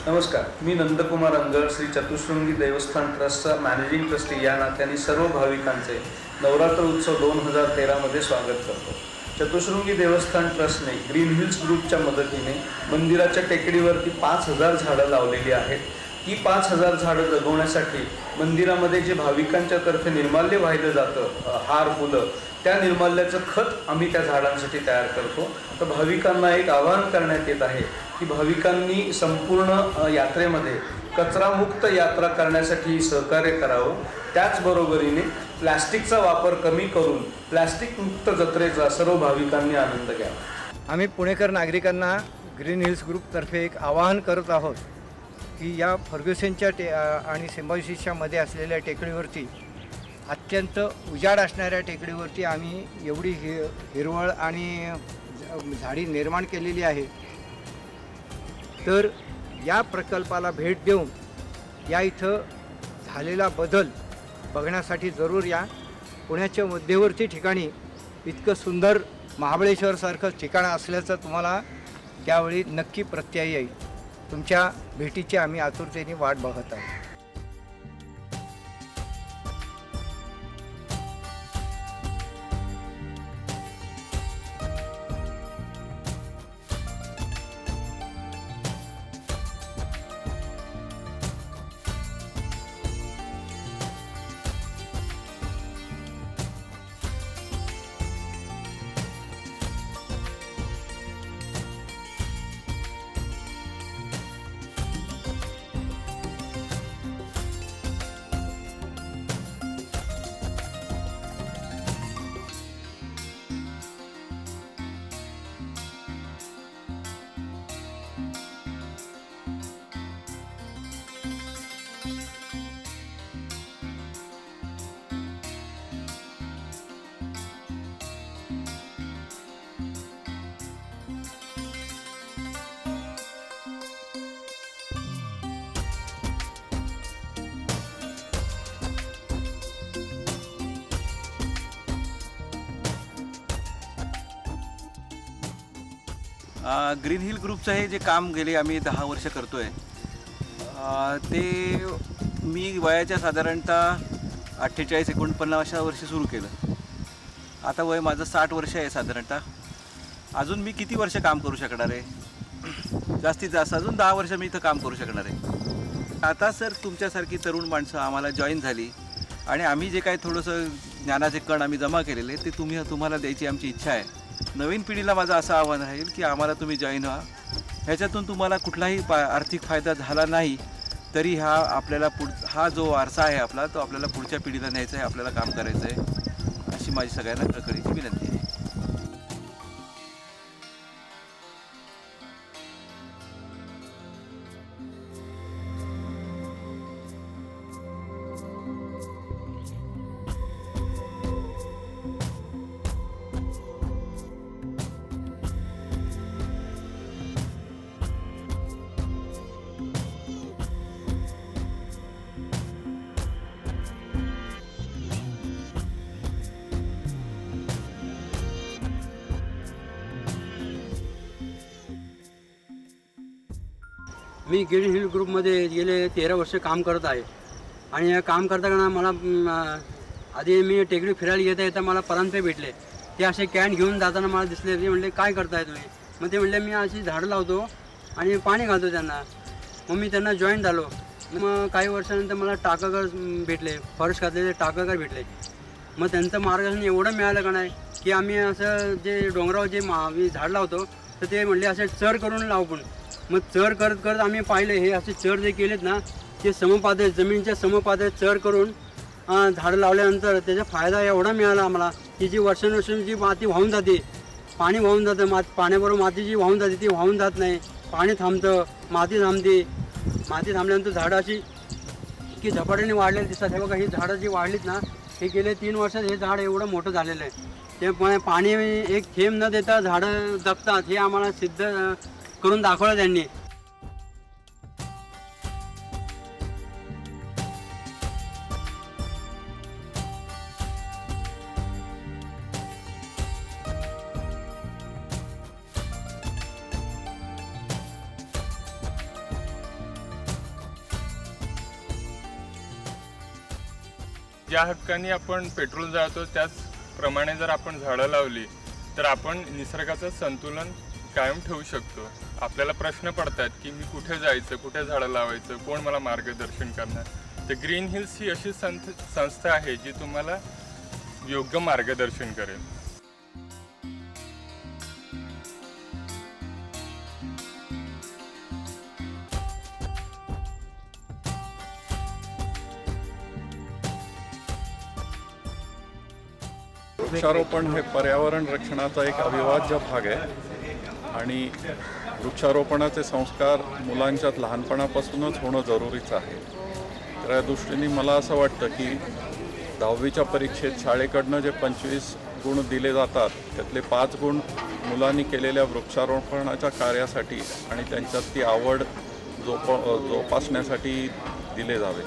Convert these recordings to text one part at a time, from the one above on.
नमस्कार, मी नंदकुमार अंगळ, श्री चतुश्रृंगी देवस्थान ट्रस्टचा मॅनेजिंग ट्रस्टी या नात्याने सर्व भाविकांचे नवरात्र उत्सव 2013 मध्ये स्वागत करतो। चतुश्रृंगी देवस्थान ट्रस्टने ग्रीन हिल्स ग्रुपच्या मदतीने मंदिराच्या टेकडीवरती 5000 झाडं लावलेली आहेत। ही 5000 झाडं जगवण्यासाठी मंदिरामध्ये जे भाविकांच्या तर्फे निर्माल्य वाहिलं जातं, हार फुलं, त्या निर्माल्याचं खत आम्ही त्या झाडांसाठी तयार करतो। तर भाविकांना एक आवाहन करण्यात येत आहे की भाविकांनी संपूर्ण यात्रेमध्ये कचरामुक्त यात्रा करण्यासाठी सहकार्य करावं। त्याचबरोबरीने प्लास्टिकचा वापर कमी करून प्लास्टिक मुक्त जत्रेचा सर्व भाविकांनी आनंद घ्यावा। आम्ही पुणेकर नागरिकांना ग्रीन हिल्स ग्रुपतर्फे एक आवाहन करत आहोत की या फर्ग्युसनच्या आणि सिम्बायोसिसच्या मध्ये असलेल्या टेकडीवरती अत्यंत उजाड असणाऱ्या टेकडीवरती आम्ही एवढी हिरवळ आणि झाडी निर्माण केलेली आहे। तर या प्रकल्पाला भेट देऊन या इथं झालेला बदल बघण्यासाठी जरूर या। पुण्याच्या मध्यवर्ती ठिकाणी इतकं सुंदर महाबळेश्वरसारखं ठिकाण असल्याचं तुम्हाला त्यावेळी नक्की प्रत्यय येईल। तुमच्या भेटीची आम्ही आतुरतेने वाट बघत आहोत। ग्रीन हिल ग्रुपचं हे जे काम गेले आम्ही 10 वर्ष करतोय, ते मी वयाच्या साधारणतः 48-49 वर्षी सुरू केलं. आता वय माझं 60 वर्ष आहे साधारणतः. अजून मी किती वर्ष काम करू शकणार आहे? जास्तीत जास्त अजून 10 वर्ष मी इथं काम करू शकणार आहे. आता सर तुमच्यासारखी तरुण माणसं आम्हाला जॉईन झाली आणि आम्ही जे काही थोडंसं ज्ञानाचे कण आम्ही जमा केलेले ते तुम्हाला द्यायची आमची इच्छा आहे. नवीन पिढीला माझं असं आव्हान राहील की आम्हाला तुम्ही जॉईन व्हा. ह्याच्यातून तुम्हाला कुठलाही आर्थिक फायदा झाला नाही तरी हा जो वारसा आहे आपला तो आपल्याला पुढच्या पिढीला न्यायचा आहे, आपल्याला काम करायचं आहे, अशी माझी सगळ्यांना कळकळीची विनंती आहे. मी ग्रीन हिल ग्रुपमध्ये गेले 13 वर्ष काम करत आहे आणि या काम करताना मला आधी मी टेकडी फिरायला येता मला परांजपे भेटले. ते असे कॅन घेऊन जाताना मला दिसले. ते म्हणले काय करताय तुम्ही? मग ते म्हणले मी अशी झाडं लावतो आणि पाणी घालतो त्यांना. मग मी त्यांना जॉईन झालो. मग काही वर्षानंतर मला टाकागर भेटले, फॉरेस्ट खात्याचे टाकागर भेटले. मग त्यांचं मार्गदर्शन एवढं मिळालं का नाही की आम्ही असं जे डोंगरावर जे मी झाड लावतो तर ते म्हणले असे चर करून लावू. पण मग चर करत करत आम्ही पाहिले हे असे चर जे केलेत ना ते समपातळी जमिनीच्या समपातळी चर करून झाडं लावल्यानंतर त्याचा फायदा एवढा मिळाला आम्हाला की जी वर्षानुवर्षांची माती वाहून जाते, पाणी वाहून जातं, पाण्याबरोबर माती जी वाहून जाते ती वाहून जात नाही. पाणी थांबतं, माती थांबते. माती थांबल्यानंतर झाडं अशी की झपाट्याने वाढलेली दिसतात. हे बघा ही झाडं जी वाढलीत ना हे गेले 3 वर्षात हे झाड एवढं मोठं झालेलं आहे. त्यामुळे पाणी एक थेंब न देता झाडं जगतात हे आम्हाला सिद्ध करून दाखवलं त्यांनी. ज्या हक्काने आपण पेट्रोल जाळतो त्याचप्रमाणे जर आपण झाडं लावली तर आपण निसर्गाचं संतुलन कायम ठेवू शकतो. आपल्याला प्रश्न पडतात की मी कुठे जायचं, कुठे झाडं लावायचं, कोण मला मार्गदर्शन करणार. तर ग्रीन हिल्स ही अशी संस्था आहे जी तुम्हाला योग्य मार्गदर्शन करेल. वृक्षारोपण हे पर्यावरण रक्षणाचा एक अविभाज्य भाग आहे आणि वृक्षारोपणाचे संस्कार मुलांच्यात लहानपणापासूनच होणं जरुरीचं आहे. तर या दृष्टीने मला असं वाटतं की 10वीच्या परीक्षेत शाळेकडनं जे 25 गुण दिले जातात त्यातले 5 गुण मुलांनी केलेल्या वृक्षारोपणाच्या कार्यासाठी आणि त्यांच्यात ती आवड जोपासण्यासाठी दिले जावे.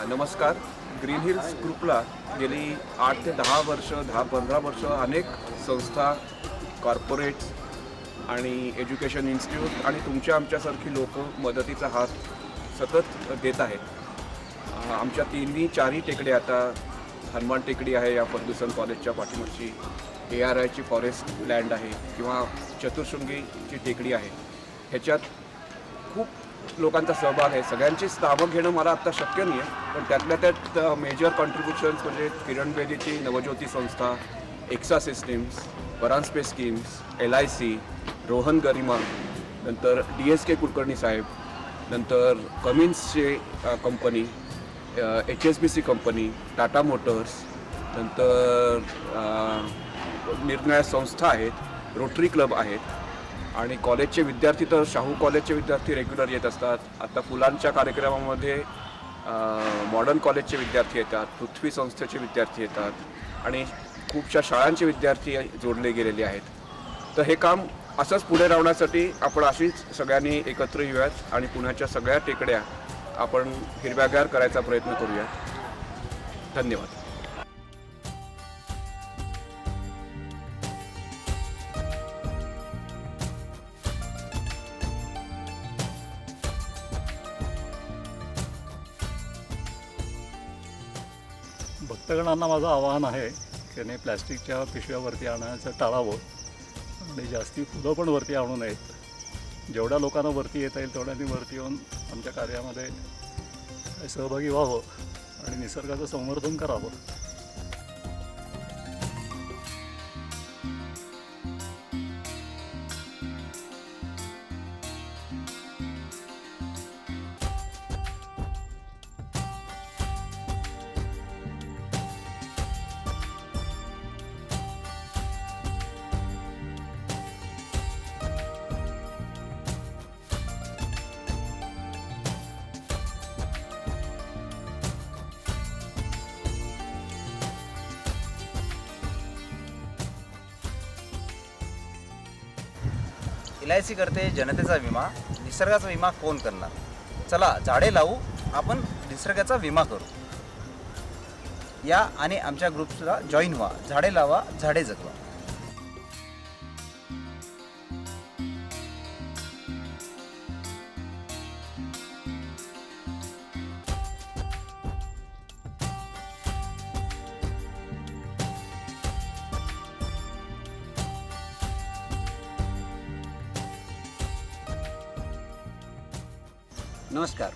नमस्कार. ग्रीन हिल्स ग्रुपला गेली 8 ते 10 वर्ष 10-15 वर्ष अनेक संस्था, कॉर्पोरेट्स आणि एज्युकेशन इन्स्टिट्यूट आणि आमच्यासारखी लोक मदतीचा हात सतत देत आहेत. आमच्या 4ही टेकडी आता हनुमान टेकडी आहे या फर्ग्युसन कॉलेजच्या पाठीमागची, ARIची फॉरेस्ट लँड आहे किंवा चतुशृंगीची टेकडी आहे. ह्याच्यात खूप लोकांचा सहभाग आहे. सगळ्यांचीच नावं घेणं मला आत्ता शक्य नाही आहे, पण त्यातल्या त्यात मेजर कॉन्ट्रीब्युशन्स म्हणजे किरण बेदीची नवज्योती संस्था, Exa systems, Paranjape schemes, LIC, Rohan Garima, नंतर DSK कुलकर्णी साहेब, नंतर कमिन्सचे company, HSBC company, Tata motors, नंतर निरनिराळ्या संस्था आहेत, रोटरी क्लब आहेत आणि कॉलेजचे विद्यार्थी तर शाहू कॉलेजचे विद्यार्थी रेग्युलर येत असतात. आता फुलांच्या कार्यक्रमामध्ये मॉडर्न कॉलेजचे विद्यार्थी येतात, पृथ्वी संस्थेचे विद्यार्थी येतात आणि खूपशा शाळांचे विद्यार्थी जोडले गेलेले आहेत. तर हे काम असंच पुढे राहण्यासाठी आपण अशीच सगळ्यांनी एकत्र येऊयात आणि पुण्याच्या सगळ्या टेकड्या आपण हिरव्यागार करायचा प्रयत्न करूयात. धन्यवाद. भक्तगणांना माझं आवाहन आहे की त्यांनी प्लॅस्टिकच्या पिशव्यावरती आणायचं टाळावं आणि जास्ती फुलं पण वरती आणू नयेत. जेवढ्या लोकांना वरती येता येईल तेवढ्यांनी वरती येऊन आमच्या कार्यामध्ये सहभागी व्हावं आणि निसर्गाचं संवर्धन करावं. LIC करते जनतेचा विमा, निसर्गाचा विमा कोण करणार? चला झाडे लावू, आपण निसर्गाचा विमा करू. या आणि आमच्या ग्रुपला जॉईन व्हा. झाडे लावा, झाडे जगवा. नमस्कार।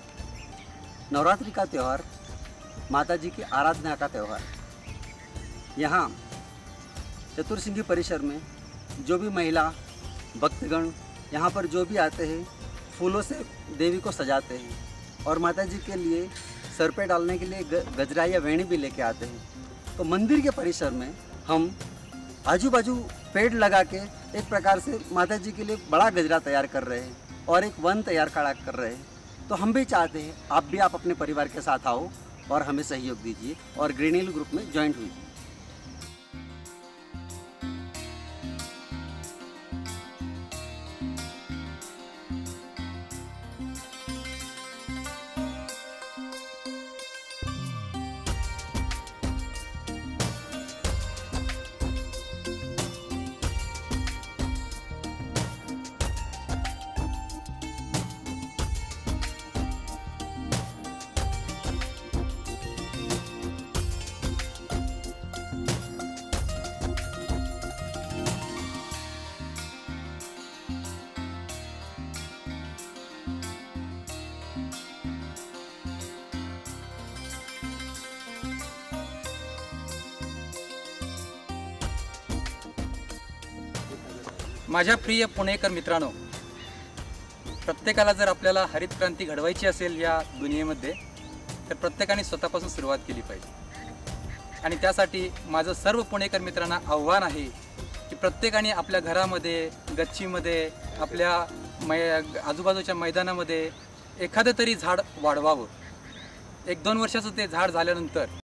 नवरात्रि का त्यौहार माता जी की आराधना का त्यौहार। यहाँ चतुर्सिंगी परिसर में जो भी महिला भक्तगण यहाँ पर जो भी आते हैं फूलों से देवी को सजाते हैं और माता जी के लिए सर पे डालने के लिए गजरा या वेणी भी लेके आते हैं। तो मंदिर के परिसर में हम आजू बाजू पेड़ लगा के एक प्रकार से माता जी के लिए बड़ा गजरा तैयार कर रहे हैं और एक वन तैयार खड़ा कर रहे हैं। तो हम भी चाहते हैं आप अपने परिवार के साथ आओ और हमें सहयोग दीजिए और ग्रीन हिल ग्रुप में ज्वाइंट हुई। माझ्या प्रिय पुणेकर मित्रांनो, प्रत्येकाला जर आपल्याला हरित क्रांती घडवायची असेल या दुनियेमध्ये तर प्रत्येकाने स्वतःपासून सुरुवात केली पाहिजे। आणि त्यासाठी माझं सर्व पुणेकर मित्रांना आव्हान आहे की प्रत्येकाने आपल्या घरामध्ये, गच्चीमध्ये, आपल्या आजूबाजूच्या मैदानामध्ये एखादं तरी झाड वाढवावं। 1-2 वर्षाचं ते झाड झाल्यानंतर